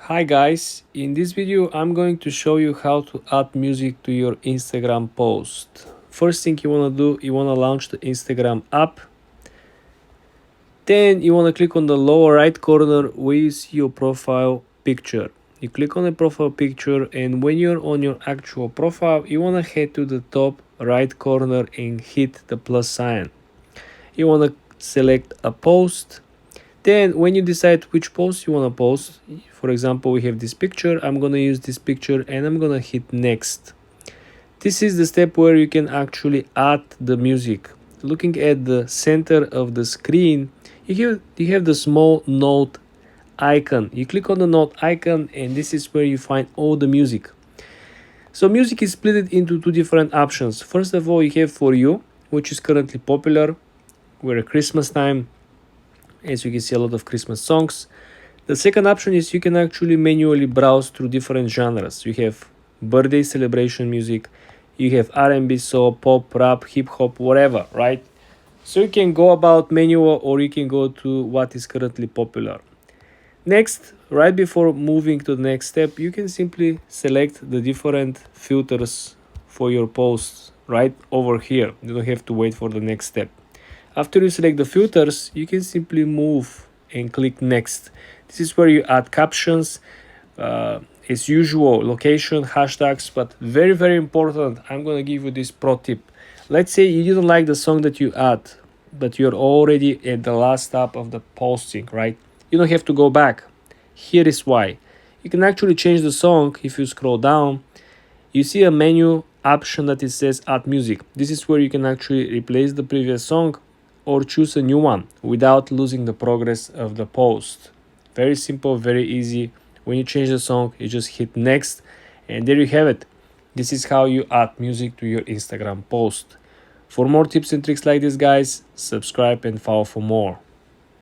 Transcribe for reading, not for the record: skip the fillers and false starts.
Hi guys, in this video I'm going to show you how to add music to your Instagram post. First thing you want to do, you want to launch the Instagram app. Then you want to click on the lower right corner where you see your profile picture. You click on the profile picture, and when you're on your actual profile, you want to head to the top right corner and hit the plus sign. You want to select a post. Then when you decide which post you want to post, for example, we have this picture, I'm going to use this picture and I'm going to hit next. This is the step where you can actually add the music. Looking at the center of the screen, you have the small note icon. You click on the note icon and this is where you find all the music. So music is split into two different options. First of all, you have For You, which is currently popular. We're at Christmas time. As you can see, a lot of Christmas songs. The second option is you can actually manually browse through different genres. You have birthday celebration music, you have R&B, soul, pop, rap, hip hop, whatever, right? So you can go about manual or you can go to what is currently popular. Next, right before moving to the next step, you can simply select the different filters for your posts right over here. You don't have to wait for the next step. After you select the filters, you can simply move and click next. This is where you add captions, as usual, location, hashtags, but very important, I'm going to give you this pro tip. Let's say you didn't like the song that you add, but you're already at the last step of the posting, right? You don't have to go back. Here is why. You can actually change the song. If you scroll down, you see a menu option that it says add music. This is where you can actually replace the previous song or choose a new one without losing the progress of the post. Very simple, very easy. When you change the song, you just hit next, and there you have it. This is how you add music to your Instagram post. For more tips and tricks like this, guys, subscribe and follow for more.